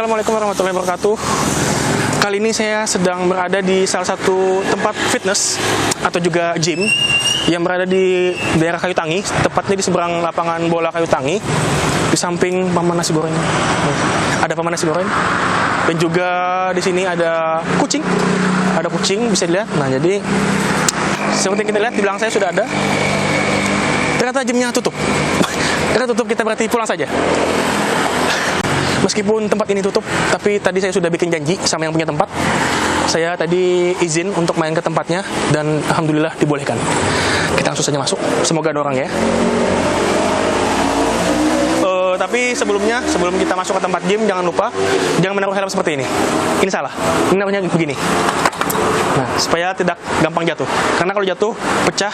Assalamualaikum warahmatullahi wabarakatuh. Kali ini saya sedang berada di salah satu tempat fitness atau juga gym yang berada di daerah Kayu Tangi, tepatnya di seberang lapangan bola Kayu Tangi, di samping paman nasi goreng. Ada paman nasi goreng. Dan juga di sini ada kucing. Ada kucing bisa dilihat. Nah, jadi seperti kita lihat di belakang saya sudah ada. Ternyata gymnya tutup. Ternyata tutup, kita berarti pulang saja. Meskipun tempat ini tutup, tapi tadi saya sudah bikin janji sama yang punya tempat. Saya tadi izin untuk main ke tempatnya dan alhamdulillah dibolehkan. Kita langsung saja masuk. Semoga ada orang ya. Tapi sebelum kita masuk ke tempat gym, jangan lupa jangan menaruh helm seperti ini. Ini salah. Ini naruhnya begini. Nah, supaya tidak gampang jatuh. Karena kalau jatuh, pecah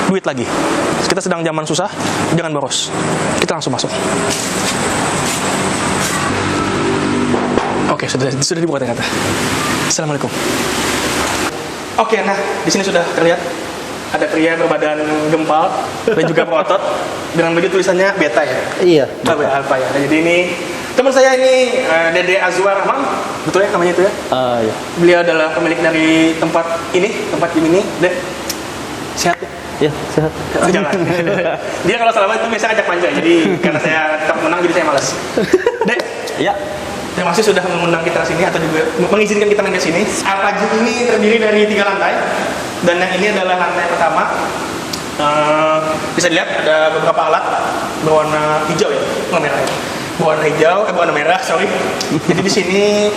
duit lagi. Kita sedang zaman susah, jangan boros. Kita langsung masuk. Oke, sudah dibuka ternyata. Assalamualaikum. Oke, nah di sini sudah terlihat ada pria berbadan gempal dan juga berotot dengan baju tulisannya Beta ya. Iya. Alfa ya. Nah, jadi ini teman saya ini Dede Azwar Rahman, betul ya namanya itu ya? Iya. Beliau adalah pemilik dari tempat gym ini. Dek, sehat ya? Ya, sehat. Jangan. Dia kalau selama itu biasa ajak manja. Jadi karena saya tetap menang jadi saya malas. Dek. Ya. Terima kasih sudah mengundang kita ke sini atau juga mengizinkan kita main ke sini. Alpha Gym ini terdiri dari 3 lantai dan yang ini adalah lantai pertama. Bisa dilihat ada beberapa alat berwarna hijau ya, bukan merah. Berwarna merah, sorry. Jadi di sini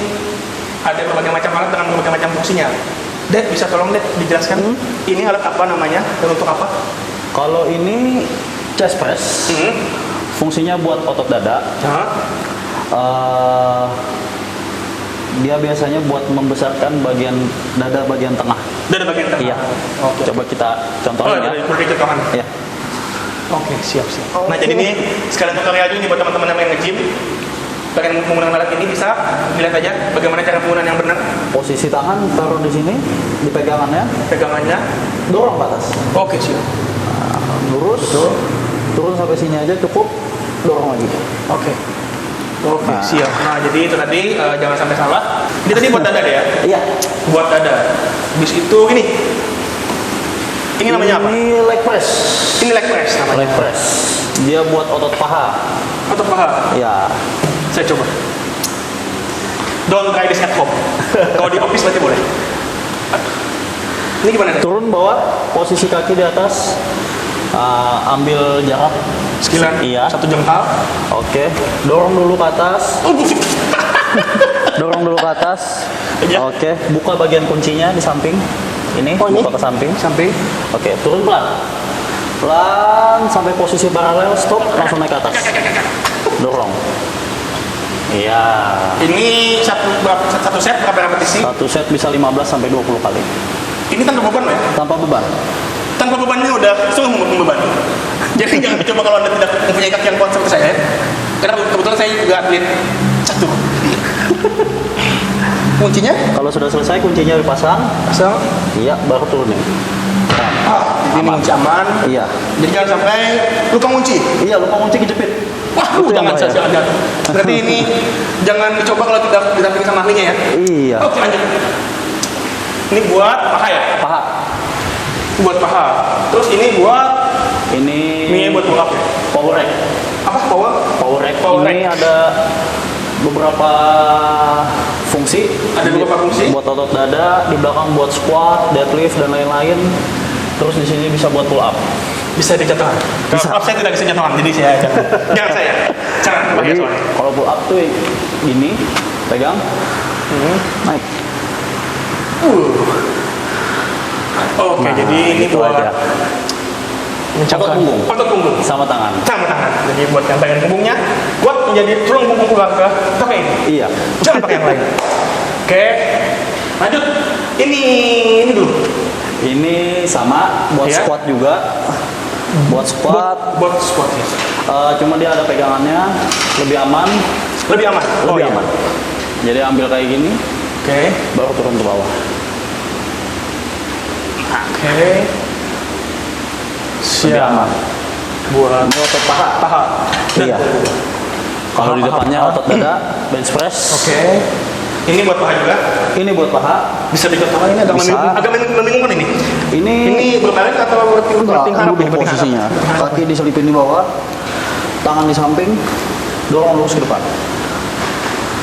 ada berbagai macam alat dengan berbagai macam fungsinya. Dek, bisa tolong Dek dijelaskan ini alat apa namanya dan untuk apa? Kalau ini chest press, fungsinya buat otot dada. Dia biasanya buat membesarkan bagian dada bagian tengah. Dada bagian tengah. Iya. Oke. Coba kita contohin ya. Beri contohan. Iya. Oke, siap. Nah, jadi ini sekalian tutorial aja nih buat teman-teman yang main nge-gym. Pengen menggunakan alat ini bisa dilihat aja bagaimana cara penggunaan yang benar. Posisi tangan taruh di sini, di pegangannya, dorong ke atas. Oke, siap. Lurus. Turun sampai sini aja cukup, dorong lagi. Oke, siap. Nah, jadi itu tadi jangan sampai salah. Ini tadi buat dada ya? Iya. Buat dada. Habis itu ini. Ini namanya apa? Ini leg press. Ini leg press namanya. Leg press. Dia buat otot paha. Otot paha. Ya. Saya coba. Don't try this at home. Kalau di office berarti boleh. Ini gimana? Turun bawah, posisi kaki di atas. Ambil jarak Sekilan iya. 1 jengkal. Oke. Dorong dulu ke atas. Dorong dulu ke atas. Ya. Oke. Buka bagian kuncinya di samping. Ini buka ke samping. Oke. Turun pelan. Pelan sampai posisi paralel. Stop. Langsung naik ke atas. Dorong. Iya. Ini satu set berapa repetisi? Satu set bisa 15 sampai 20 kali. Ini tanpa beban ya? Tanpa beban. Tanpa bebannya udah sungguh membeban. Jadi jangan coba kalau Anda tidak mempunyai kaki yang kuat seperti saya. Karena kebetulan saya juga atlet catur. Kuncinya? Kalau sudah selesai kuncinya dipasang. Pasang. Iya, baru turunin. Ini kunci aman. Iya. Jadi jangan sampai lupa kunci. Iya, lupa kunci kejepit. Wah, jangan. Berarti ini jangan dicoba kalau tidak didampingi sama ahlinya ya. Iya. Oke, lanjut. Ini buat paha ya? Paha. Buat paha. Terus ini buat ini buat pull up ya? Power rack. Apa power? Power rack. Power Ini rack. ada beberapa fungsi. Ada beberapa fungsi? Buat otot dada, di belakang buat squat, deadlift dan lain-lain. Terus di sini bisa buat pull up. Bisa dijatuhkan. Kalau pull up saya tidak bisa jatuhkan, jadi saya jangan saya. Jangan pakai Jadi soalnya. kalau pull up tuh gini, pegang, naik. Oke, Nah, jadi ini itu buat aja. mencangkang punggung. otot punggung Sama tangan. sama tangan. Jadi buat yang bagian punggungnya, buat menjadi tulang punggung keluarga, pakai ini. Iya. Jangan pakai yang lain. Oke, lanjut. Ini dulu. Ini sama buat Iya. squat juga. Buat squat. Buat squat ya. Cuma dia ada pegangannya, lebih aman. Lebih aman. Lebih aman. Jadi ambil kayak gini, Oke. baru turun ke bawah. Oke. Lebih Siap. aman. Buat Ini otot paha. paha. Dan Iya. punggung. Kalau di depannya otot dada, bench press. Oke. Ini buat paha juga. Ini buat paha. Bisa dikatakan ini agak Bisa. membingungkan ini. Ini berbaring atau berting harap duduk posisinya. Kaki diselipin di bawah, tangan di samping, dorong lurus ke depan.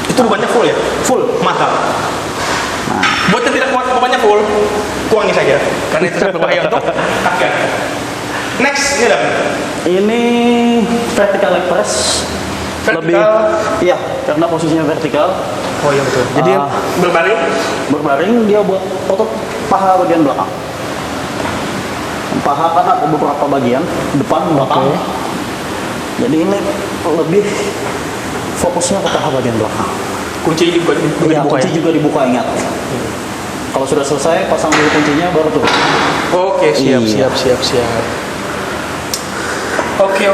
Itu bebannya full ya? Full. Mantap. Nah, Buat yang tidak kuat bebannya full, kurangi saja. Karena itu sangat berbahaya untuk kaki. Next, ini ada apa? ini vertical leg press. Vertical? Iya, karena posisinya vertikal. Oh iya betul. Jadi berbaring. Berbaring dia buat otot paha bagian belakang. Paha kan ada beberapa bagian, depan, belakang. Jadi ini lebih fokusnya ke paha bagian belakang. Kunci juga Iya, dibuka kunci ya? juga dibuka, ingat. Kalau sudah selesai, pasang dulu kuncinya, baru tuh. Oke, siap. Iya. Oke.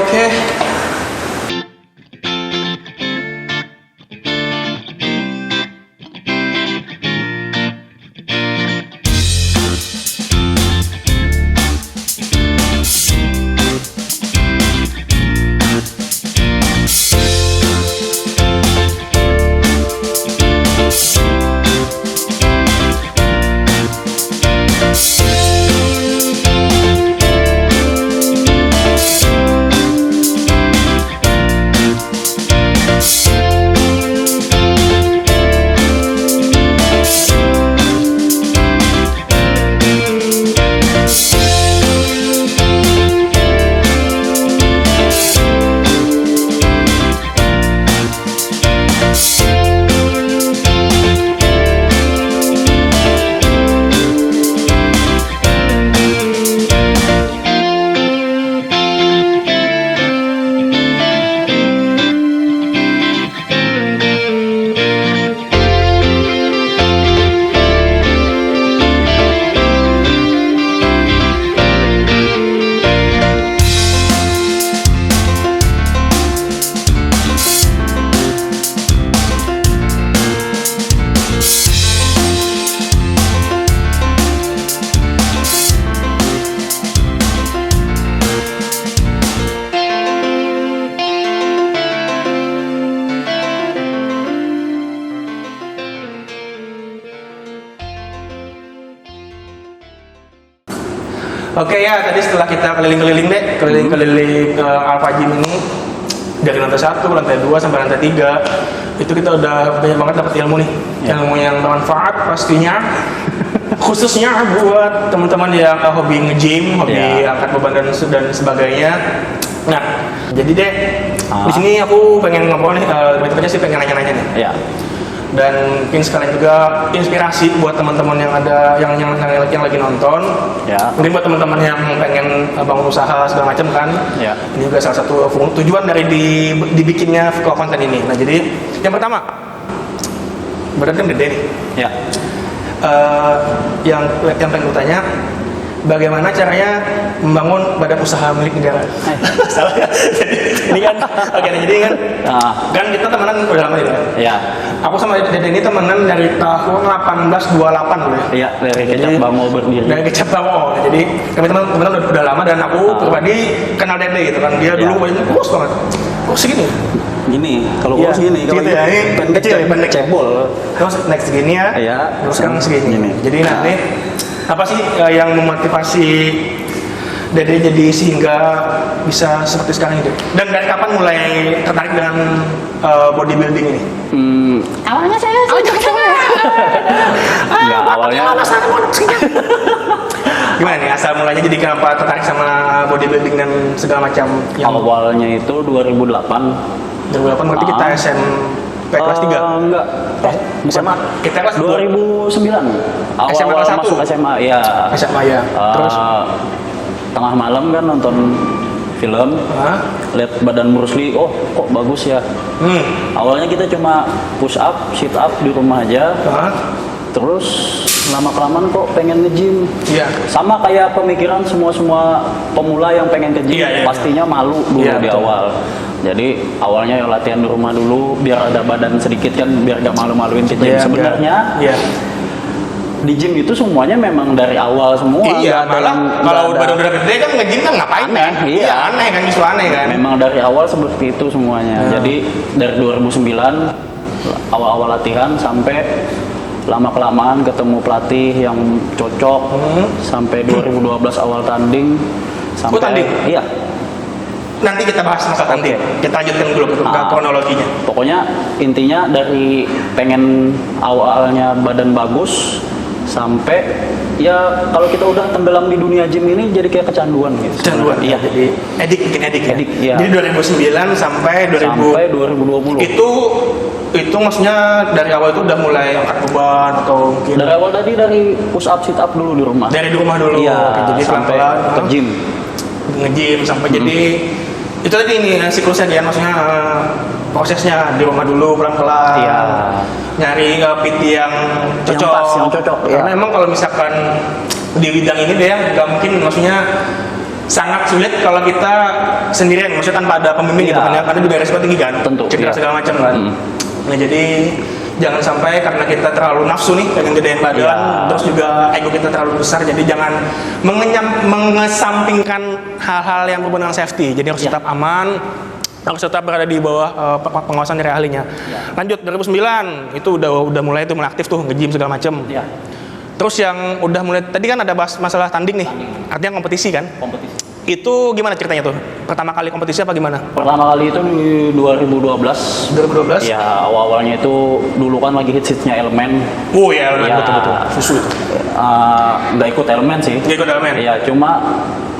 Oke ya, tadi setelah kita keliling-keliling Alpha Gym ini dari lantai 1, lantai 2 sampai lantai 3 itu kita udah banyak banget dapat ilmu nih, ilmu yang bermanfaat pastinya, khususnya buat teman-teman yang hobi nge-gym, hobi angkat beban dan sebagainya. Nah, jadi deh di sini aku pengen ngobrol nih, betulnya sih pengen nanya-nanya nih. Iya. Dan mungkin sekalian juga inspirasi buat teman-teman yang ada yang lagi nonton. Ya. Mungkin buat teman-teman yang pengen bangun usaha segala macam kan. Ya. Ini juga salah satu tujuan dari dibikinnya konten ini. Nah, jadi yang pertama badan kan gede nih. Ya. Yang pengen tanya, bagaimana caranya membangun badan usaha milik negara? Salah ya? Ini kan, oke, jadi kan, kan kita temenan udah lama ya? Iya. Aku sama Dede ini temenan dari tahun 1828 loh ya? Iya, dari Kecap Bangau berdiri. Dari Kecap Bangau, jadi kami temenan udah lama dan aku pribadi kenal Dede gitu kan, dia dulu banyak kurus banget, kurus segini. Gini, kalau kurus gini, kalau gitu ya, ini kecil ya, pendek cebol. Terus naik segini ya, Iya. terus sekarang segini. Gini. Jadi nanti apa sih yang memotivasi Dede jadi sehingga bisa seperti sekarang ini? Dan dari kapan mulai tertarik dengan bodybuilding ini? Awalnya saya Enggak, awalnya Gimana nih asal mulanya jadi kenapa tertarik sama bodybuilding dan segala macam yang awalnya itu 2008. 2008 berarti kita SMP kelas 3? Enggak. SMA? Kita kelas 2009. Awal SMA kelas 1? masuk SMA, iya. SMA ya. Terus? Tengah malam kan nonton film, lihat badan Bruce Lee, oh kok bagus ya. Awalnya kita cuma push up, sit up di rumah aja. Terus lama-kelamaan kok pengen nge-gym. Iya. Sama kayak pemikiran semua pemula yang pengen ke gym, pastinya malu dulu di betul. awal. Jadi awalnya ya latihan di rumah dulu biar ada badan sedikit kan, biar gak malu-maluin ke gym. Sebenarnya di gym itu semuanya memang dari awal semua. Iya, nggak ada malah yang- kalau nggak ada- badan udah gede kan nge-gym kan ngapain Aneh, kan? iya. Aneh kan, justru aneh kan. Memang dari awal seperti itu semuanya. Jadi dari 2009 awal-awal latihan sampai lama-kelamaan ketemu pelatih yang cocok sampai 2012 awal tanding sampai tanding? Iya. Nanti kita bahas masalah tanding. Kita lanjutkan dulu ke Ah. kronologinya. Pokoknya intinya dari pengen awalnya badan bagus sampai ya kalau kita udah tenggelam di dunia gym ini jadi kayak kecanduan gitu. Kecanduan. Iya. Jadi bikin edik ya. Edik, iya. Jadi 2009 sampai 2000 Sampai 2020. itu maksudnya dari awal itu udah mulai angkat beban atau mungkin Dari awal tadi dari push up sit up dulu di rumah. dari di rumah dulu. Iya, Oke, jadi sampai pelan-pelan ke gym. nge-gym sampai jadi itu tadi ini siklusnya dia maksudnya prosesnya di rumah dulu pelan-pelan. Iya. Nyari PT yang cocok. Yang pas, yang cocok, Karena iya. emang kalau misalkan di bidang ini deh nggak mungkin maksudnya sangat sulit kalau kita sendirian maksudnya tanpa ada pembimbing gitu Iya. kan ya karena juga resiko tinggi kan Tentu, cedera iya. segala macam kan. Nah jadi jangan sampai karena kita terlalu nafsu nih pengen gedein badan Iya. terus juga ego kita terlalu besar jadi jangan mengesampingkan hal-hal yang berhubungan dengan safety jadi harus Iya. tetap aman harus tetap berada di bawah pengawasan dari ahlinya. Lanjut 2009 itu udah mulai itu mulai aktif tuh nge-gym segala macam. Iya. Terus yang udah mulai tadi kan ada bahas masalah tanding nih. Artinya kompetisi kan? Kompetisi. Itu gimana ceritanya tuh? Pertama kali kompetisi apa gimana? Pertama kali itu di 2012. 2012? Ya awal-awalnya itu dulu kan lagi hits-hitsnya Elemen. Oh ya, Iya. betul. Susu itu. Nggak ikut Elemen sih. Nggak ikut Elemen? Iya, cuma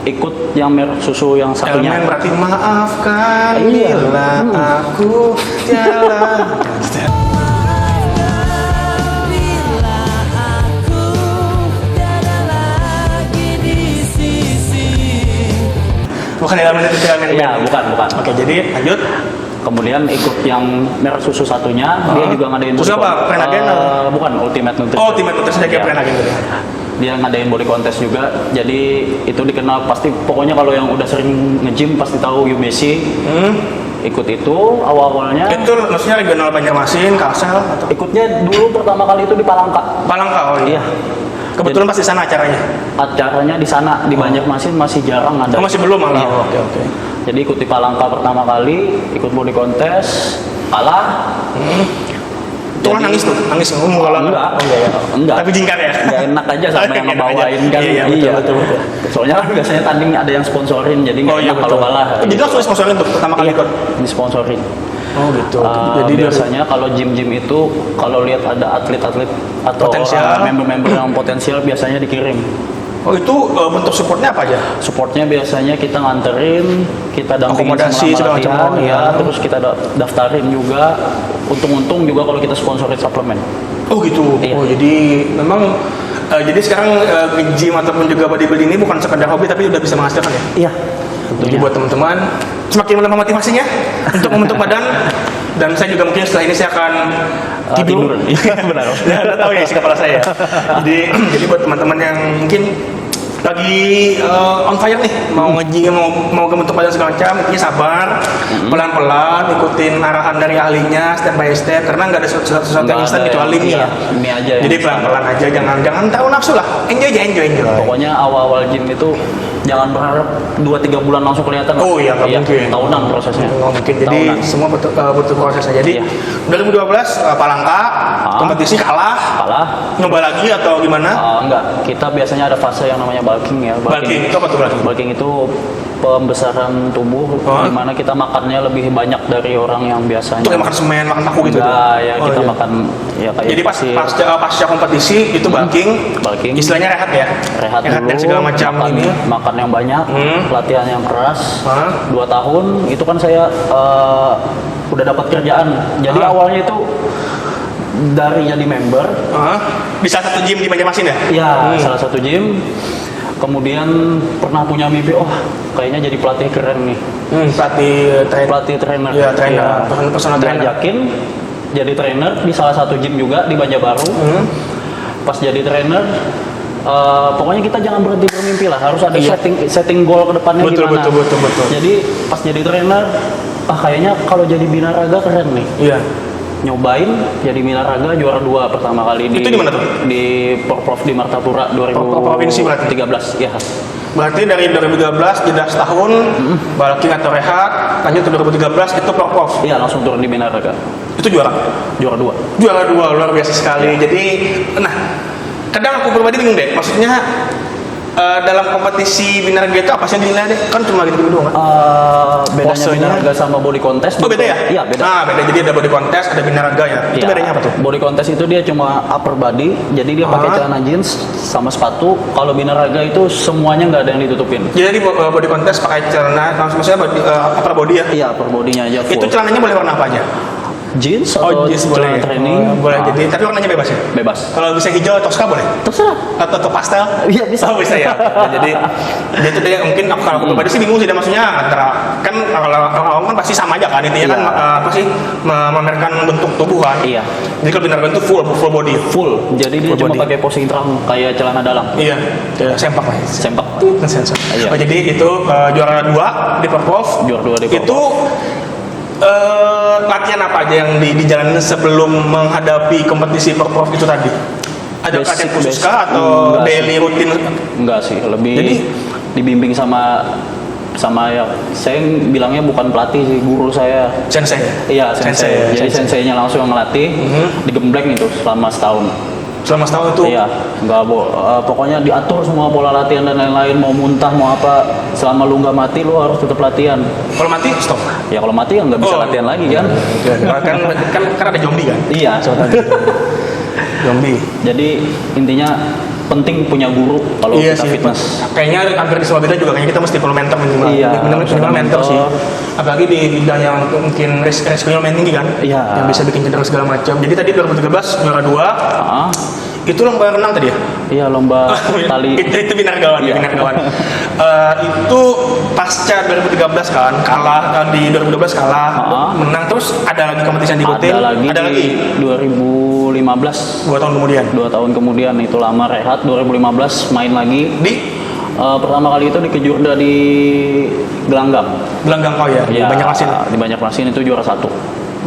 ikut yang merek susu yang satunya. Elemen berarti maafkan Iya. bila aku jalan. Bukan elemen itu elemen. Iya, bukan. Oke, jadi lanjut. Kemudian ikut yang merek susu satunya, dia juga ngadain Susu body apa? contest. Prenagen atau? Bukan, Ultimate Nutrition. Oh, Ultimate Nutrition kayak Iya. Prenagen gitu. Dia ngadain body contest juga, jadi itu dikenal pasti. Pokoknya kalau yang udah sering nge-gym pasti tahu UBC. Ikut itu awal-awalnya. Itu maksudnya regional Banjarmasin, Kalsel atau Ikutnya dulu pertama kali itu di Palangka. Palangka? Oh iya. Iya. Kebetulan pas di sana acaranya. Acaranya di sana di Banjarmasin masih jarang ada. Oh, masih belum malah. Iya. Oh, oke. Jadi ikut di Palangka pertama kali, ikut body contest, kalah. Itu kan nangis tuh, nangis ngomong kalau Enggak. Oh, iya, iya. Enggak. Tapi jingkar ya. Nggak enak aja sama yang Enak aja. ngebawain kan. Iya, betul. Soalnya kan biasanya tanding ada yang sponsorin, jadi nggak Oh iya enak kalau betul. kalah. Oh, jadi langsung sponsorin tuh pertama kali Iya, ikut. disponsorin. Oh gitu. Jadi biasanya kalau gym-gym itu kalau lihat ada atlet-atlet atau Potensial. member-member yang potensial biasanya dikirim. Oh itu bentuk supportnya apa aja? Supportnya biasanya kita nganterin, kita dampingin Akomodasi, segala selama macam. latihan, Oh, ya, iya. terus kita daftarin juga. Untung-untung juga kalau kita sponsorin suplemen. Oh gitu. Iya. Oh jadi memang jadi sekarang nge-gym ataupun juga bodybuilding ini bukan sekedar hobi tapi udah bisa menghasilkan ya. Iya. Jadi buat teman-teman semakin menambah motivasinya untuk membentuk badan dan saya juga mungkin setelah ini saya akan tidur. Iya benar. Ya, Anda tahu ya isi kepala saya. Jadi buat teman-teman yang mungkin lagi on fire nih mau nge-gym mau bentuk badan segala macam intinya sabar pelan-pelan ikutin arahan dari ahlinya step by step karena nggak ada sesuatu yang instan kecuali mie ya. Mie aja. Jadi pelan-pelan aja jangan terlalu nafsu lah enjoy aja enjoy. Pokoknya awal-awal gym itu jangan berharap 2-3 bulan langsung kelihatan. Oh iya, nggak mungkin. Tahunan prosesnya. Nggak mungkin. Jadi Tahunan. semua butuh prosesnya. Jadi Iya. 2012 Palangka kompetisi kalah. Kalah. Nyoba lagi atau gimana? Enggak, kita biasanya ada fase yang namanya bulking ya. Bulking itu apa tuh bulking? Bulking itu pembesaran tubuh, di mana kita makannya lebih banyak dari orang yang biasanya. Untuk yang makan semen, makan paku gitu. Enggak, ya Oh, kita iya. makan ya kayak Jadi pasca kompetisi itu bulking, Bulking. istilahnya rehat ya. rehat dan dulu, segala macam makan, ini. makan yang banyak, latihan yang keras. Hah? 2 tahun itu kan saya udah dapat kerjaan. Jadi awalnya itu dari jadi member, Di salah satu gym di Banjarmasin ya? ya salah satu gym. Kemudian pernah punya mimpi, kayaknya jadi pelatih keren nih. Pelatih trainer. Iya, trainer. Personal trainer. Diajakin jadi trainer di salah satu gym juga di Banjarbaru. Pas jadi trainer, pokoknya kita jangan berhenti bermimpi lah. Harus ada Iya. setting goal ke depannya Betul, gimana. betul. Jadi pas jadi trainer, kayaknya kalau jadi binaraga keren nih. Iya. nyobain jadi Minaraga juara 2 pertama kali Itu di mana tuh? Di Porprov di Martapura Provinsi berarti? 2013 ya. Berarti dari 2013 jeda setahun, balikin atau rehat, lanjut ke 2013 itu Porprov. Iya, langsung turun di Minaraga. Itu juara Juara 2. juara 2, luar biasa sekali. Jadi nah, kadang aku pribadi bingung deh, maksudnya dalam kompetisi Minaraga itu apa sih yang dinilai deh? Kan cuma gitu-gitu doang kan? Bedanya Posenya. Minaraga sama body contest. Oh beda ya? Iya, beda. Nah beda, jadi ada body contest, ada Minaraga ya. Itu Iya. bedanya apa tuh? Body contest itu dia cuma upper body, jadi dia pakai celana jeans sama sepatu. Kalau Minaraga itu semuanya nggak ada yang ditutupin. Jadi body contest pakai celana, maksudnya upper body ya? Iya, upper body-nya aja full. Itu celananya boleh warna apa aja? Jeans Oh atau jeans celana boleh. training? Boleh, jadi tapi warnanya bebas ya? Bebas. Kalau bisa hijau atau Tosca boleh? Terserah. Atau pastel? Iya, bisa. Oh bisa ya. Nah, jadi dia tuh dia mungkin kalau aku pribadi sih bingung sih, dan maksudnya antara kan kalau orang awam kan pasti sama aja kan, intinya kan Iya. apa sih memamerkan bentuk tubuh kan. Iya. Jadi kalau Minaraga itu full body. Full. Jadi dia Full cuma body. pakai posing terang kayak celana dalam. Iya, sempak lah. Sempak. Sensor. Iya. Oh, jadi itu juara 2 di Porprov. Juara 2 di Porprov. Itu latihan apa aja yang dijalani sebelum menghadapi kompetisi Porprov itu tadi? Ada latihan khusus kah atau Enggak daily rutin? Enggak sih, lebih Jadi? dibimbing sama ya, saya bilangnya bukan pelatih sih, guru saya. Sensei. Iya, sensei. Jadi senseinya langsung yang ngelatih, digembleng itu selama setahun. Selama setahun itu. Iya, pokoknya diatur semua pola latihan dan lain-lain, mau muntah mau apa, selama lu nggak mati lu harus tetap latihan. Kalau mati stop. Ya kalau mati kan nggak bisa latihan lagi kan. kan ada zombie kan? Iya. Zombie. Jadi intinya penting punya guru kalau Iya kita sih, fitness. kayaknya hampir di semua bidang juga kayaknya kita mesti perlu mentor minimal. Iya, minimal mentor sih. Apalagi di bidang yang mungkin resikonya lumayan tinggi kan? Iya. Yang bisa bikin cedera segala macam. Jadi tadi 2013 juara 2, Ah, itu lomba renang tadi ya? iya lomba tali. itu Binargawan ya, Iya. Binargawan. Itu pasca 2013 kan, kalah di 2012 kalah, menang terus ada lagi kompetisi yang diikutin. Ada lagi 2015. 2 tahun kemudian. 2 tahun kemudian itu lama rehat. 2015 main lagi. Di Pertama kali itu di Kejurda di Gelanggang. Gelanggang kau ya, di Ya, Banjarmasin. Di Banjarmasin itu juara 1.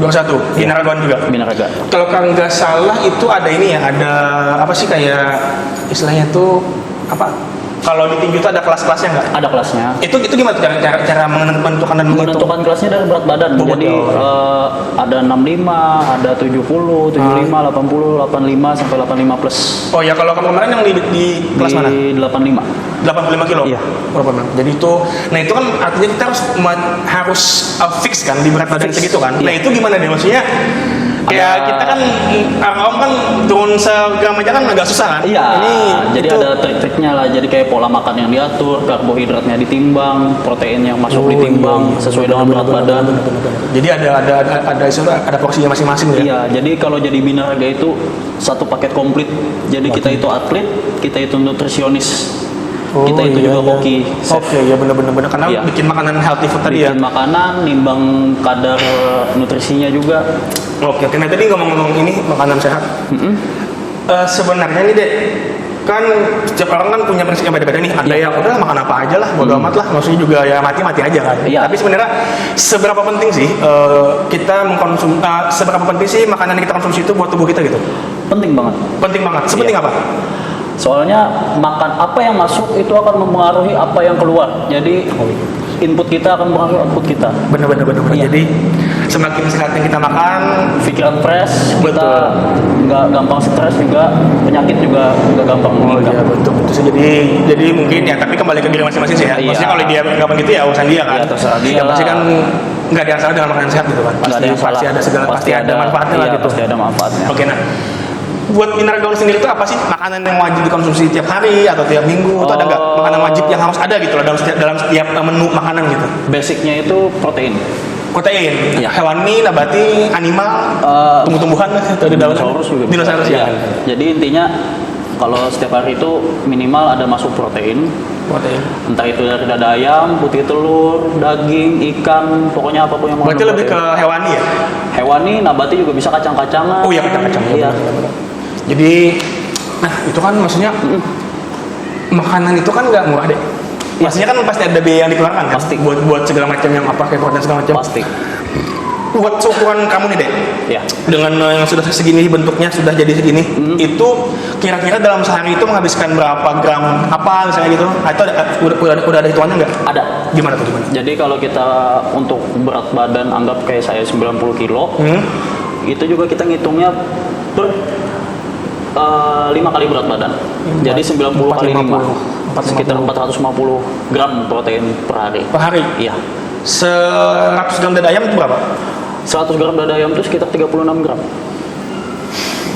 21, Binaragawan juga. Minaraga. Kalau kan nggak salah itu ada ini ya, ada apa sih kayak istilahnya tuh apa? Kalau di tinju itu ada kelas-kelasnya nggak? Ada kelasnya. Itu gimana tuh cara menentukan dan menghitung? Menentukan kelasnya dari berat badan. Bobot, Jadi ada 65, ada 70, 75, 80, 85 sampai 85 plus. Oh ya, kalau kamu kemarin yang di kelas mana? Di 85. 85 kilo. Iya. Berapa memang? Jadi itu, nah itu kan artinya kita harus fix kan di berat badan Fix. segitu kan. Iya. Nah itu gimana deh maksudnya? Kayak kita kan awam kan turun segram aja kan agak susah kan. Iya. Ini Jadi itu, ada trik-triknya lah. Jadi kayak pola makan yang diatur, karbohidratnya ditimbang, protein yang masuk ditimbang sesuai dengan berat badan. Jadi ada porsinya masing-masing ya. Iya, jadi kalau jadi Binaraga itu satu paket komplit. Jadi kita itu atlet, kita itu nutrisionis, kita itu juga hoki. chef. Oke, ya benar-benar karena Iya. bikin makanan healthy food tadi ya. Bikin makanan, nimbang kadar nutrisinya juga. Oke, nah tadi ngomong-ngomong ini makanan sehat. Sebenarnya nih dek, kan setiap orang kan punya prinsip yang beda-beda nih. Ada yang udah makan apa aja lah, bodo amat lah. Maksudnya juga ya mati-mati aja kan. Iya. Tapi sebenarnya seberapa penting sih kita mengkonsumsi, seberapa penting sih makanan yang kita konsumsi itu buat tubuh kita gitu? Penting banget. Penting banget. Sepenting Iya. apa? Soalnya makan apa yang masuk itu akan mempengaruhi apa yang keluar. Jadi input kita akan mempengaruhi output kita. Bener-bener. Iya. Jadi semakin sehat yang kita makan, Pikiran fresh, Betul. kita nggak gampang stres juga, penyakit juga nggak gampang meningkat. ya betul sih. Jadi mungkin ya, tapi kembali ke diri masing-masing sih ya. Iya. Maksudnya kalau dia gampang gitu ya urusan dia kan. Iya, terserah dia Ya pasti lah. kan nggak ada yang salah dengan makanan sehat gitu kan. Nggak ada yang salah. Pasti ada manfaatnya lah iya, gitu. Pasti ada manfaatnya. Oke, nah buat Binaragawan sendiri itu apa sih makanan yang wajib dikonsumsi tiap hari atau tiap minggu? Itu ada nggak makanan wajib yang harus ada gitu loh dalam setiap menu makanan gitu? Basicnya itu protein. Protein, Iya. hewani, nabati, animal, tumbuh-tumbuhan atau di daun? Dinosaurus juga bisa. Dinosaurus ya. Iya. Jadi intinya kalau setiap hari itu minimal ada masuk protein. Protein. Entah itu dari dada ayam, putih telur, daging, ikan, pokoknya apapun yang mengandung Berarti lebih ke protein. hewani ya? Hewani, nabati juga bisa kacang-kacangan. Oh iya, kacang-kacang. Iya. Benar-benar. Jadi, nah itu kan maksudnya makanan itu kan nggak murah deh. Maksudnya kan pasti ada biaya yang dikeluarkan kan? Pasti. Buat segala macam yang apa kayak protein segala macam. Pasti. buat seukuran kamu nih deh, Ya. dengan yang sudah segini bentuknya, sudah jadi segini, itu kira-kira dalam sehari itu menghabiskan berapa gram apa misalnya gitu? Atau udah ada hitungannya nggak? Ada. Gimana tuh gimana? Jadi kalau kita untuk berat badan anggap kayak saya 90 kilo, itu juga kita ngitungnya per 5 kali berat badan. Jadi 90 kali 5, sekitar 450 gram protein per hari. Per hari? Iya. 100 gram dada ayam itu berapa? 100 gram dada ayam itu sekitar 36 gram.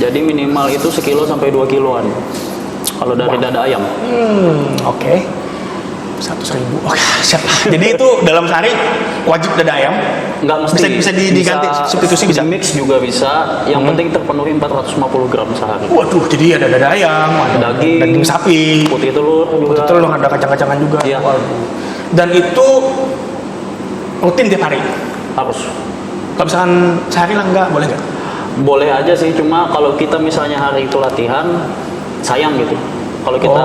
Jadi minimal itu sekilo sampai 2 kiloan. Kalau dari dada ayam. Oke. 100.000. Oke, siap. Jadi itu dalam sehari wajib dada ayam. Nggak mesti. Bisa diganti, substitusi bisa. Mix juga bisa. Yang penting terpenuhi 450 gram sehari. Waduh, jadi ada dada ayam, ada daging sapi, Putih telur juga. putih telur, ada kacang-kacangan juga. Iya. Dan itu rutin tiap hari. Harus. Kalau misalkan sehari lah enggak, boleh nggak? Boleh aja sih, cuma kalau kita misalnya hari itu latihan, sayang gitu. Kalau kita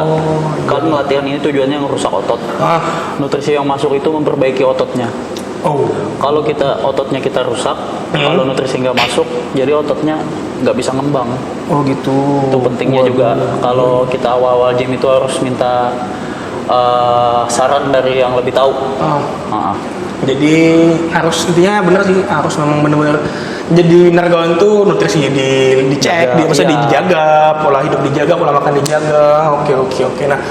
kan latihan ini tujuannya ngerusak otot. Nutrisi yang masuk itu memperbaiki ototnya. Kalau kita ototnya kita rusak, kalau nutrisi nggak masuk, jadi ototnya nggak bisa ngembang. Oh gitu. Itu pentingnya juga. Kalau kita awal-awal gym itu harus minta saran dari yang lebih tahu. Jadi harus intinya bener sih, harus memang bener-bener jadi nargawan tuh nutrisinya dicek, dijaga, pola hidup dijaga, pola makan dijaga. Oke. Nah,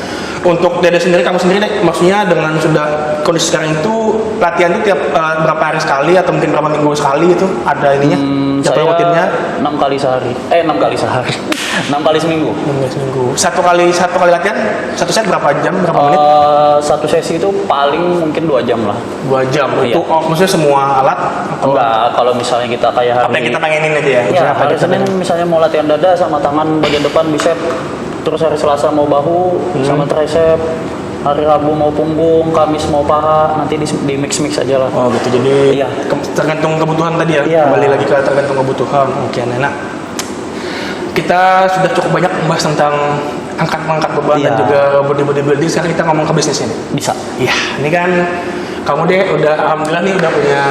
untuk Dede sendiri, kamu sendiri deh, maksudnya dengan sudah kondisi sekarang itu latihan itu tiap berapa hari sekali atau mungkin berapa minggu sekali itu ada ininya? Saya rutinnya 6 kali sehari. 6 kali sehari. 6 kali seminggu. 6 kali seminggu. Satu kali latihan, satu set berapa jam, berapa menit? Satu sesi itu paling mungkin 2 jam lah. 2 jam. Iya. Itu maksudnya semua alat? Atau Enggak, kalau misalnya kita kayak hari apa yang kita pengenin aja ya? Ya, Misalnya apa hari aja Senin misalnya mau latihan dada sama tangan bagian depan bicep, terus hari Selasa mau bahu sama tricep, hari Rabu mau punggung, Kamis mau paha, nanti di mix aja lah. Oh gitu, jadi Iya. tergantung kebutuhan tadi ya? Iya. Kembali lagi ke tergantung kebutuhan. Oke, Nena. Kita sudah cukup banyak membahas tentang angkat-mengangkat beban dan Iya. juga bodybuilding. Sekarang kita ngomong ke bisnisnya nih. Bisa. Iya, ini kan kamu deh udah, alhamdulillah nih udah punya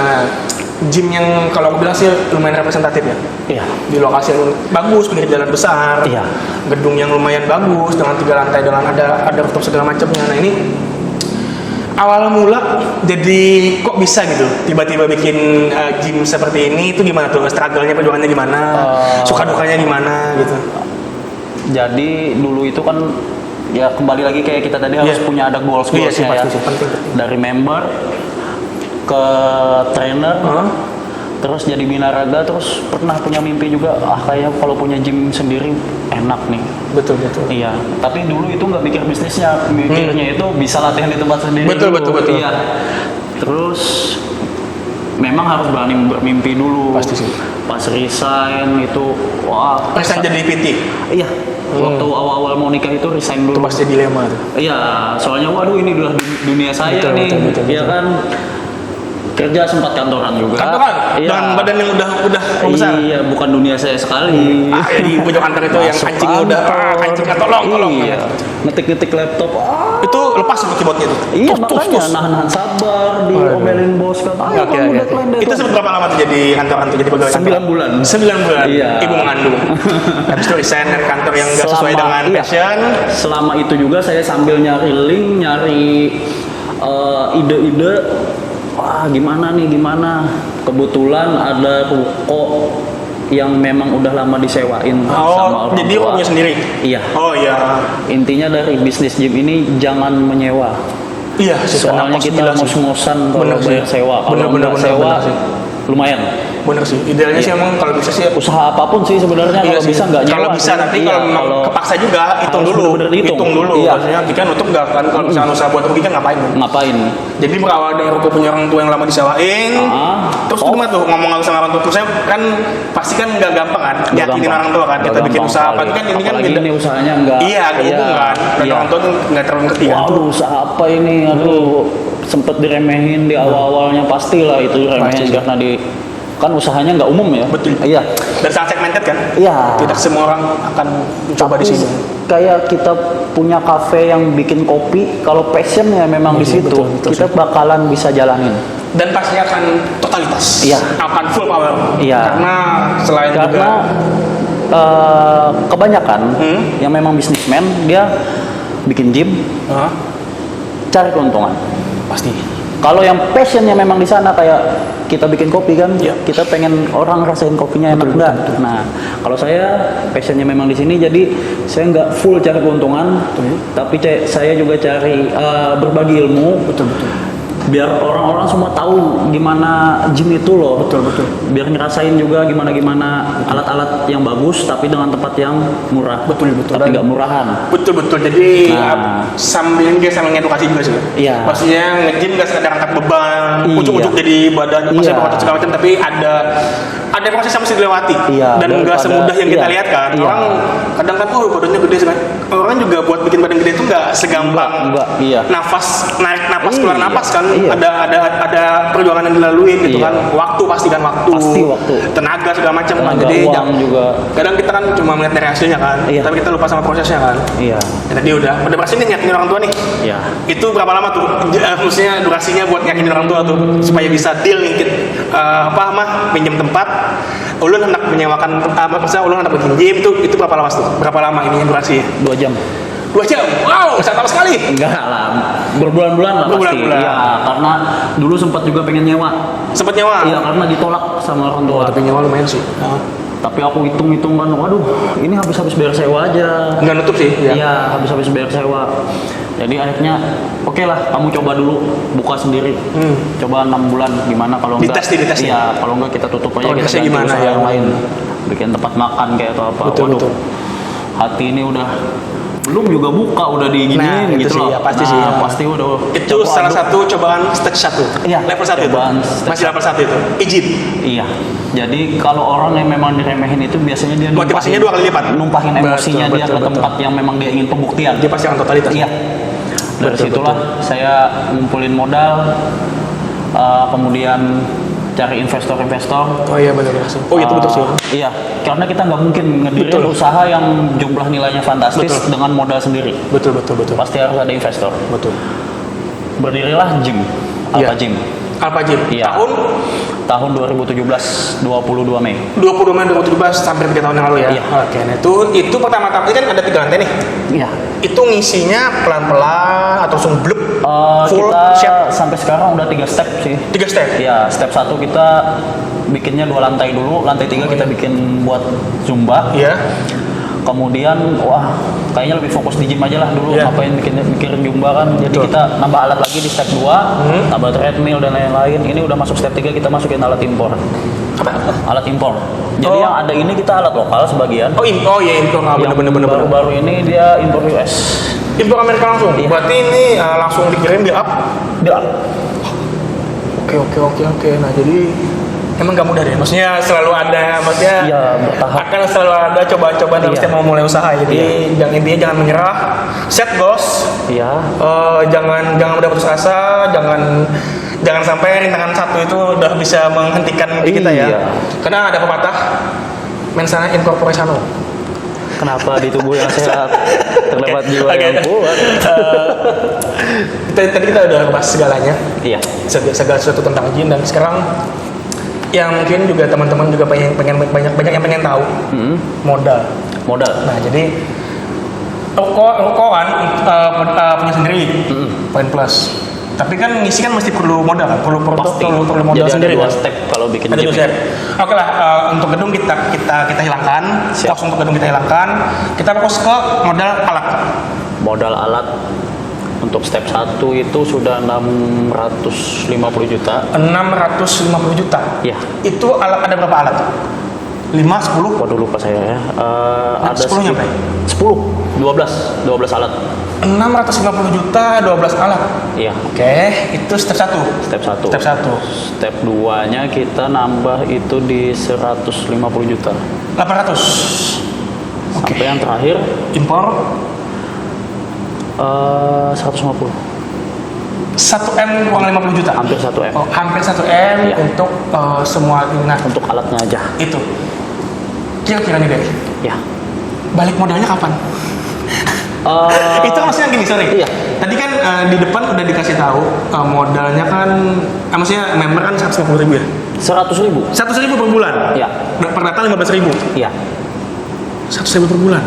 gym yang kalau aku bilang sih lumayan representatif ya. Iya. Di lokasi yang bagus, pinggir jalan besar, Iya. gedung yang lumayan bagus dengan 3 lantai, dengan ada rooftop segala macamnya. Nah ini awal mula jadi kok bisa gitu tiba-tiba bikin gym seperti ini, itu gimana tuh, struggle-nya, perjuangannya gimana, suka dukanya gimana gitu? Jadi dulu itu kan ya kembali lagi kayak kita tadi harus punya ada goals-goalsnya Iya sih, ya. pasti sih, penting. Dari member ke trainer, terus jadi binaraga, terus pernah punya mimpi juga, kayak kalau punya gym sendiri enak nih. Betul. Iya, tapi dulu itu nggak mikir bisnisnya, mikirnya itu bisa latihan di tempat sendiri. Betul. Iya. Terus memang harus berani bermimpi dulu. Pasti sih. Pas resign itu, wah. Resign jadi PT? Iya. Waktu awal-awal mau nikah itu resign Itu dulu. pasti dilema tuh. Iya, soalnya waduh ini udah dunia saya Betul, nih. betul. Iya kan. Kerja sempat kantoran juga. Kantoran? Iya. Dengan badan yang udah membesar? Iya, bukan dunia saya sekali. Di pojok kantor itu yang Masuk anjing udah, kantor. anjing tolong. Iya. Ngetik-ngetik laptop. Itu lepas tuh keyboardnya tuh? Iya, makanya nahan-nahan sabar, diomelin bos kan. Ayo kamu deadline. Itu berapa lama tuh jadi kantoran tuh, jadi pegawai kantor? 9 bulan. 9 bulan? Iya. Ibu mengandung. Habis itu resign dari kantor yang nggak sesuai dengan iya. passion. Selama itu juga saya sambil nyari link, nyari ide-ide. Wah, gimana. Kebetulan ada ruko yang memang udah lama disewain sama orang jadi tua. punya sendiri? Iya. Oh iya. Intinya dari bisnis gym ini jangan menyewa. Iya sih, Soalnya kita ngos-ngosan kalau Bener sih. bayar sewa. Kalau Bener nggak sewa, sih. lumayan. Bener sih, idealnya sih emang kalau bisa sih Usaha apapun sih sebenarnya iya kalau sih. bisa nggak nyewa. Kalau bisa sih. nanti Iya, kalau memang kepaksa juga hitung harus dulu, bener-bener dihitung. Iya. Maksudnya jika nutup nggak kan, kalau misalnya usaha buat rugi kan ngapain? Ngapain? Jadi berawal dari ruko punya orang tua yang lama disewain, terus gimana tuh ngomong sama orang tua? Terus saya kan pasti kan nggak gampang kan, yakinin orang tua kan, kita bikin usaha apa kan ini kan Apalagi beda. ini usahanya nggak. Iya, kehubung kan, dan orang tua kan nggak terlalu ngerti kan. Waduh, usaha apa ini? Aduh, sempet diremehin di awal-awalnya, pastilah itu diremehin karena kan usahanya nggak umum ya. Betul. Iya. Dan sangat segmented kan? Iya. Tidak semua orang akan mencoba di Tapi sini. kayak kita punya kafe yang bikin kopi, kalau passionnya memang di situ, betul kita bakalan bisa jalanin. Dan pasti akan totalitas. Iya. Akan full power. Iya. Karena selain juga Karena kebanyakan yang memang bisnismen dia bikin gym cari keuntungan. pasti. Kalau yang passionnya memang di sana kayak kita bikin kopi kan, Iya. kita pengen orang rasain kopinya enak enggak. Nah, kalau saya passionnya memang di sini, jadi saya nggak full cari keuntungan, tapi saya juga cari berbagi ilmu. Betul. Biar orang-orang semua tahu gimana gym itu loh. Betul. Biar ngerasain juga gimana alat-alat yang bagus tapi dengan tempat yang murah. Betul. Tapi nggak murahan. Betul. Jadi Nah. sambil ngedukasi juga sih. Iya. Maksudnya nge-gym nggak sekedar angkat beban, Iya. ujuk-ujuk jadi badan pasti Iya. berotot segala macam, tapi ada proses yang mesti dilewati. Iya, Dan nggak daripada- semudah yang kita iya. lihat kan. Iya. Orang kadang kan badannya gede sekali. Orang juga buat bikin badan gede itu nggak segampang Enggak, iya. narik napas Iya. keluar napas kan. Iya. Ada perjuangan yang dilalui gitu Iya. kan. Waktu pasti Pasti waktu. tenaga segala macam kan. Tenaga, Jadi uang juga. kadang kita kan cuma melihat dari hasilnya kan, Iya. tapi kita lupa sama prosesnya kan. Iya. Ya, tadi udah berhasil nih nyakinin orang tua nih. Iya. Itu berapa lama tuh? Maksudnya durasinya buat nyakinin orang tua tuh supaya bisa deal nih pinjam tempat. Ulun hendak menyewakan maksudnya ulun hendak bikin gym itu berapa lama tuh? Berapa lama ini durasi? 2 jam. 2 jam. Wow, sangat lama sekali. Enggak lah, berbulan-bulan lah pasti. Berbulan-bulan. Iya, karena dulu sempat juga pengen nyewa. Sempat nyewa. Iya, karena ditolak sama orang tua. nyewa lumayan sih. Tapi aku hitung-hitung kan, waduh, ini habis-habis bayar sewa aja. Nggak nutup sih. Iya, habis-habis bayar sewa. Jadi akhirnya, oke lah, kamu coba dulu buka sendiri. Coba 6 bulan, gimana kalau enggak? Dites nih. Iya, kalau enggak kita tutup aja, Progresnya kita ganti gimana usaha ya? yang lain. Bikin tempat makan kayak atau apa. Betul. Hati ini udah belum juga buka udah diginiin Nah, itu gitu sih, loh. ya, pasti sih, ya. Pasti udah. Itu campur salah aduk. satu cobaan stage 1. Iya, Level 1 itu. cobaan stage Masih level 1 itu. Izin. Iya. Jadi kalau orang yang memang diremehin itu biasanya dia Motivasinya 2 kali lipat. numpahin emosinya dia Betul. ke tempat yang memang dia ingin pembuktian. Dia pasti akan totalitas. Iya. Dari Betul, situlah saya ngumpulin modal, kemudian cari investor-investor. Oh iya benar sih. Oh itu betul sih. Iya, karena kita nggak mungkin ngedirin Betul. usaha yang jumlah nilainya fantastis Betul. dengan modal sendiri. Betul. Pasti harus ada investor. Betul. Berdirilah gym, Iya. Alpha Gym. Alpha Gym. Iya. Tahun 2017, 22 Mei. 20 Mei 2017 sampai 3 tahun yang lalu ya. Iya. Oke, nah itu pertama-tama ini kan ada 3 lantai nih. Iya. Itu ngisinya pelan-pelan atau langsung blub full Kita siap sampai sekarang udah 3 step sih. 3 step. Ya, step 1 kita bikinnya 2 lantai dulu, lantai 3 kita bikin buat Zumba. Iya. Kemudian, wah, kayaknya lebih fokus di gym aja lah dulu, Iya. ngapain mikirin Zumba kan. Jadi Betul. kita nambah alat lagi di step 2, tambah treadmill dan lain-lain. Ini udah masuk step 3, kita masukin alat impor. Apa? Alat impor. Jadi Oh. yang ada ini kita alat lokal sebagian. Oh iya impor. Yang Bener. baru-baru ini dia impor US. Impor Amerika langsung. Iya. Berarti ini langsung dikirim di up. Dia Oke. Nah jadi emang gak mudah deh. Maksudnya selalu ada, maksudnya Iya, bertahap. akan selalu ada cobaan-cobaan dalam Iya. setiap mau mulai usaha. Jadi intinya jangan menyerah. Set goals. Iya. Jangan mudah putus asa. Jangan sampai rintangan 1 itu udah bisa menghentikan kita ya. Iya. Karena ada pepatah mens sana in corpore sano. Kenapa di tubuh yang sehat terdapat jiwa Oke. yang kuat? Tadi kita udah bahas segalanya. Iya. Segala sesuatu tentang jin, dan sekarang yang mungkin juga teman-teman juga banyak yang pengen tahu modal. Modal. Nah jadi roko kan punya sendiri Poin Plus, tapi kan ngisi kan mesti perlu modal kan, perlu modal Jadi sendiri ada 2 kan? step kalau bikin Ada gym. 2 step. Oke lah, untuk gedung kita hilangkan. Siap. Langsung untuk gedung kita hilangkan. Kita fokus ke modal alat. Modal alat untuk step 1 itu sudah 650 juta. 650 juta. Ya. Itu alat, ada berapa alat? 5, 10? Waduh lupa saya ya. Ada 10 nyampe? 12 alat. 650 juta, 12 alat. Iya. Oke, itu step 1. Step 1. Step 1. Step 2-nya kita nambah itu di 150 juta. 800. Oke. Sampai yang terakhir Impor 150. 1M kurang 50 juta. Hampir 1 M. Oh, hampir 1M Iya. untuk semua ini. Nah, Untuk alatnya aja. itu. Kira-kira nih, Dek. Ya. Balik modalnya kapan? Itu kan maksudnya gini, sorry. Iya. Tadi tadi kan di depan udah dikasih tahu modalnya kan, maksudnya member kan 150.000 ya? 100.000. 100.000 per bulan? Iya. Per data 15.000? Iya. 100.000 per bulan?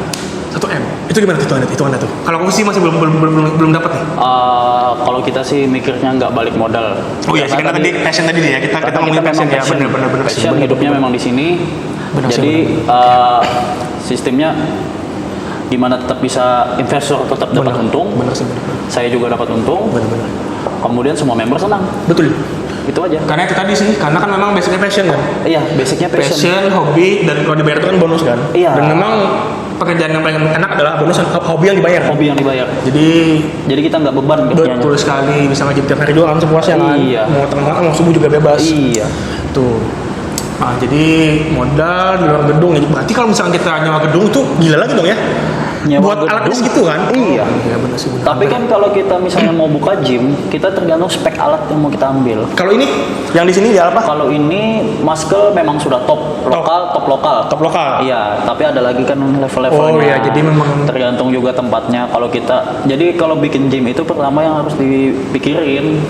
1M? Itu gimana hitungannya tuh? Kalau aku sih masih belum dapat nih. Kalau kita sih mikirnya nggak balik modal. Oh iya, karena tadi passion tadi ya, kita ngomongin passion ya, bener. Passion hidupnya memang di sini. Jadi sistemnya gimana tetap bisa investor tetap dapat untung. Bener. Saya juga dapat untung. Bener. Kemudian semua member senang. Betul. Itu aja. Karena itu tadi sih, karena kan memang basicnya passion kan. Iya, basicnya passion. Passion, hobi, dan kalau dibayar itu kan bonus kan. Iya. Dan memang pekerjaan yang paling enak adalah bonus hobi yang dibayar. Hobi yang dibayar. Jadi kita nggak beban kerjanya. betul sekali, bisa ngajib tiap hari doang sepuasnya kan. Iya. Mau tengah mau subuh juga bebas. Iya. Tuh. Nah, jadi modal di luar gedung. Jadi berarti kalau misalnya kita nyewa gedung tuh gila lagi dong ya. Nyewa Buat alatnya gedung? segitu kan? Iya. Iya benar sih. Tapi kan kalau kita misalnya mau buka gym, kita tergantung spek alat yang mau kita ambil. Kalau ini yang di sini dia apa? Kalau ini Muscle memang sudah top lokal. Top lokal. Iya, tapi ada lagi kan level-levelnya. Oh iya, jadi memang tergantung juga tempatnya. Jadi kalau bikin gym itu pertama yang harus dipikirin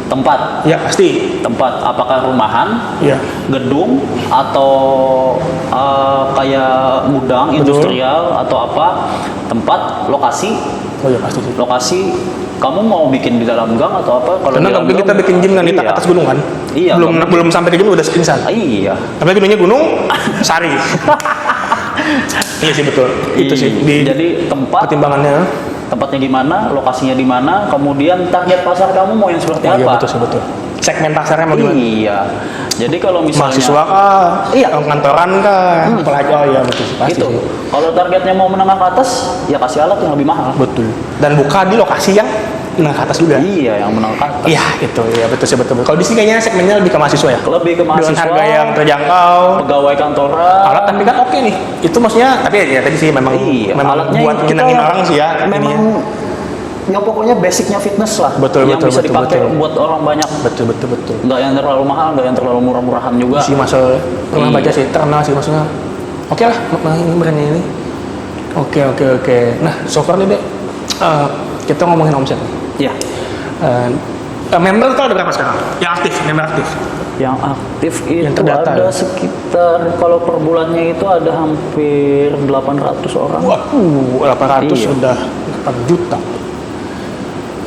tempat. Ya pasti. Tempat apakah rumahan, Iya. gedung, atau kayak gudang industrial atau apa? Tempat, lokasi. Oh iya pasti sih. Lokasi kamu mau bikin di dalam gang atau apa? Kalau Karena di dalam kalau kita gang, bikin gym kan di iya. atas gunung kan? Iya. Belum sampai ke gym udah pingsan. Iya. Tapi gunungnya gunung Sari. Iya sih betul. Itu sih di Jadi pertimbangannya. tempatnya di mana, lokasinya di mana, kemudian target pasar kamu mau yang seperti Iya apa? betul sih betul. Segmen pasarnya mau gimana? Iya. Jadi kalau misalnya Mahasiswa kah? Iya. Kantoran kah? Pelajar? Oh iya betul sih pasti gitu. sih. Kalau targetnya mau menengah ke atas, ya kasih alat yang lebih mahal. Betul. Dan buka di lokasi yang menengah ke atas juga. Iya, yang menengah ke atas. Iya itu ya betul sih betul. Kalau di sini kayaknya segmennya lebih ke mahasiswa ya. Lebih ke mahasiswa. Dengan harga yang terjangkau. Pegawai kantoran. Alat tapi kan oke nih. Itu maksudnya tapi ya tadi sih memang alatnya buat kita nyenengin orang sih ya. Memang ya pokoknya basicnya fitness lah. Betul, yang betul, bisa betul, dipakai betul. buat orang banyak. Betul. Nggak yang terlalu mahal, nggak yang terlalu murah-murahan juga. Si Masel pernah Iya. baca sih, terkenal sih maksudnya. Oke lah, ini brandnya ini. Oke. Nah, so far nih deh, kita ngomongin omset. Ya. Member tuh ada berapa sekarang? Yang aktif, member aktif. Yang aktif itu Yang terdata, ada ya? sekitar kalau per bulannya itu ada hampir 800 orang. Waduh, 800 Iya. sudah 4 juta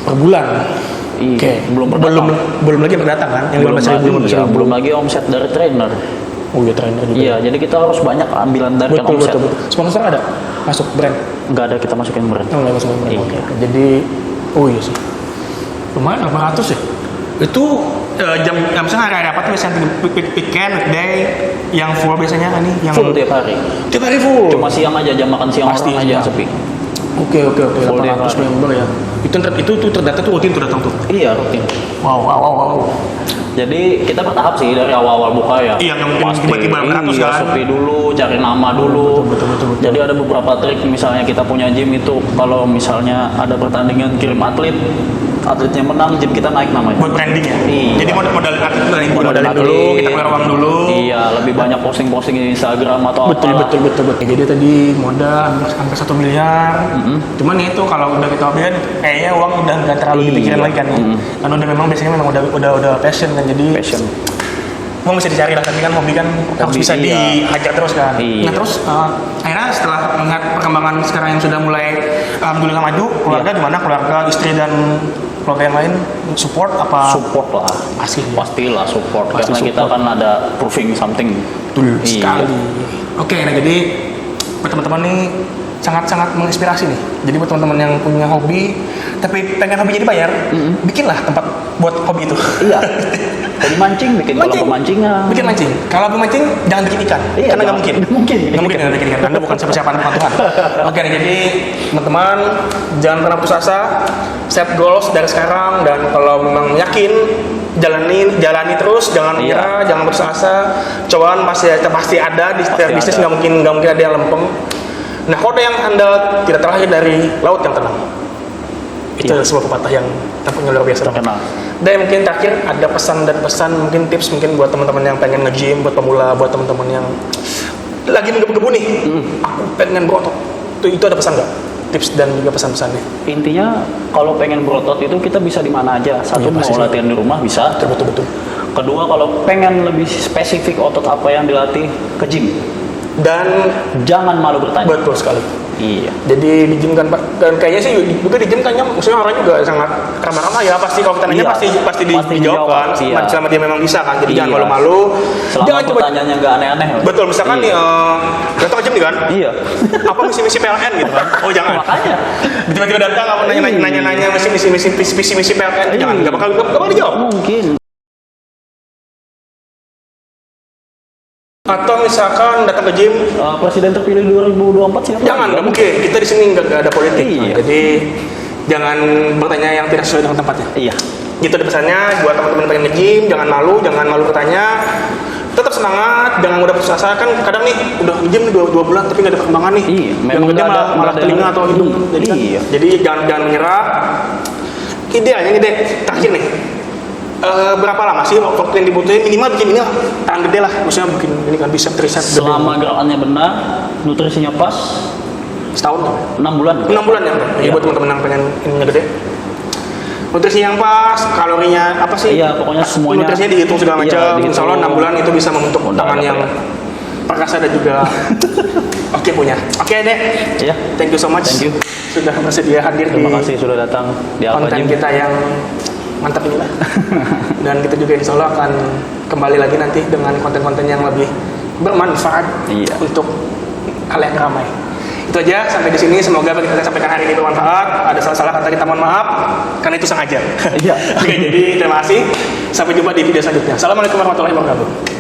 per bulan. Iya, Oke, belum lagi yang berdatang kan? Yang 15.000. iya, belum lagi omset dari trainer. Oh iya, trainer juga. Iya, jadi kita harus banyak ambilan dari omset. Betul. Sponsor ada? Masuk brand? Nggak ada kita masukin brand. Oh, nggak masuk brand. Iya. Oke. Jadi, oh iya sih. Lumayan 800 ya? Itu misalnya hari-hari apa tuh biasanya weekend, weekday, yang full biasanya kan nih? Yang Full tiap hari. Tiap hari full? Cuma siang aja, jam makan siang Pasti, orang aja yang iya. sepi. Oke. Full tiap 800 hari. member ya? Itu terdata tuh rutin tuh datang tuh? Iya, rutin. Wow. Jadi kita bertahap sih dari awal-awal buka ya. Iya, nggak mungkin Pasti, tiba-tiba 100 kan? sepi dulu, cari nama dulu. Betul. Jadi ada beberapa trik, misalnya kita punya gym itu kalau misalnya ada pertandingan kirim atletnya menang, gym kita naik namanya. Buat branding ya? Iya. Jadi modalin atlet itu dari Modalin modalin dulu, atlet. kita keluar uang dulu. Iya, lebih banyak posting-posting di Instagram atau Betul. apalah. Jadi tadi modal hampir 1 miliar. Cuman itu kalau udah kita obrolin, kayaknya uang udah nggak terlalu dipikirin Iya. lagi kan ya. Karena udah memang biasanya memang udah passion kan, jadi Passion. uang bisa dicari lah. Tapi kan hobi kan harus Hobi, bisa iya. dihajar terus kan. Iya. Nah terus akhirnya setelah melihat perkembangan sekarang yang sudah mulai alhamdulillah maju, keluarga gimana? Keluarga, istri dan keluarga yang lain support apa? Support lah. Pastilah support. Pasti Karena kita support. kan ada proving something. Betul Iya. sekali. Oke, nah jadi buat teman-teman nih sangat-sangat menginspirasi nih. Jadi buat teman-teman yang punya hobi tapi pengen hobinya dibayar, bikinlah tempat buat hobi itu. Iya. Tadi mancing, bikin kolam pemancingan. Bikin mancing. Kalau mau mancing jangan bikin ikan, Iya, karena nggak mungkin. nggak mungkin. Nggak mungkin bikin ikan. Anda bukan siapa-siapa, Anda bukan Tuhan. Oke, nah, jadi teman-teman jangan pernah putus asa. Set goals dari sekarang, dan kalau memang yakin jalani terus, jangan Iya. menyerah, jangan putus asa. Cobaan pasti ada di setiap Pasti bisnis, ada. nggak mungkin ada yang lempeng. Nah, kode yang handal tidak terlahir dari laut yang tenang. Itu Iya. adalah sebuah pepatah yang tampaknya luar biasa. Terkenal. Dan mungkin terakhir ada pesan, mungkin tips mungkin buat teman-teman yang pengen nge-gym, buat pemula, buat teman-teman yang lagi menggebu-gebu nih. Aku pengen berotot. Itu ada pesan nggak? tips dan juga pesan-pesannya. Intinya kalau pengen berotot itu kita bisa di mana aja. Satu, Iya, pasti mau sih. latihan di rumah bisa. Betul. Kedua, kalau pengen lebih spesifik otot apa yang dilatih, ke gym. Dan Jangan malu bertanya. betul sekali. Iya. Jadi di gym kan Pak, dan kayaknya sih juga di gym kayaknya maksudnya orang juga sangat ramah-ramah ya, pasti kalau kita nanya Iya. pasti Pasti dijawab kan, dijawab, iya. selama dia memang bisa kan, jadi Iya. jangan malu-malu, Selama jangan coba. pertanyaannya nggak aneh-aneh. Betul, misalkan nih, datang ke gym nih kan, Iya. apa misi-misi PLN gitu kan, oh jangan. Makanya. Tiba-tiba datang apa nanya misi PLN, jangan, nggak bakal dijawab. Mungkin. Atau misalkan datang ke gym, Presiden terpilih 2024 siapa? jangan, nggak mungkin, kita di sini nggak ada politik, Iya. jadi jangan bertanya yang tidak sesuai dengan tempatnya. Iya. Gitu ada pesannya buat teman-teman pengen nge-gym, jangan malu bertanya, tetap semangat, jangan mudah putus asa. Kan kadang nih udah nge-gym 2 bulan tapi nggak ada perkembangan nih, Iya, yang memang gede nggak ada- malah nggak ada telinga yang- atau hidung. Jadi, kan, Iya. jadi jangan menyerah. Idealnya nih deh, terakhir nih, berapa lama sih waktu yang dibutuhin minimal bikin ini lah, tangan gede lah, maksudnya bikin ini kan bisa tricep gede. Selama gerakannya benar, nutrisinya pas, setahun kan? 6 bulan. 6 bulan ya, Iya. buat teman-teman yang pengen ininya gede. Nutrisi yang pas, kalorinya apa sih? Iya, pokoknya semuanya. Nutrisinya dihitung segala Iya, macam. dihitung. Insya Allah 6 bulan itu bisa membentuk Udah tangan ada yang ya. perkasa dan juga oke punya. Oke deh, Ya. thank you so much. Thank you. Sudah bersedia hadir Terima di kasih sudah datang di Alpha konten Gym. kita yang mantap ini lah. Dan kita juga insya Allah akan kembali lagi nanti dengan konten-konten yang lebih bermanfaat Iya. untuk kalian ramai. Itu aja sampai di sini. Semoga apa yang kita sampaikan hari ini bermanfaat. Ada salah-salah kata kita mohon maaf karena itu sengaja. Iya. Oke, jadi terima kasih. Sampai jumpa di video selanjutnya. Assalamualaikum warahmatullahi wabarakatuh.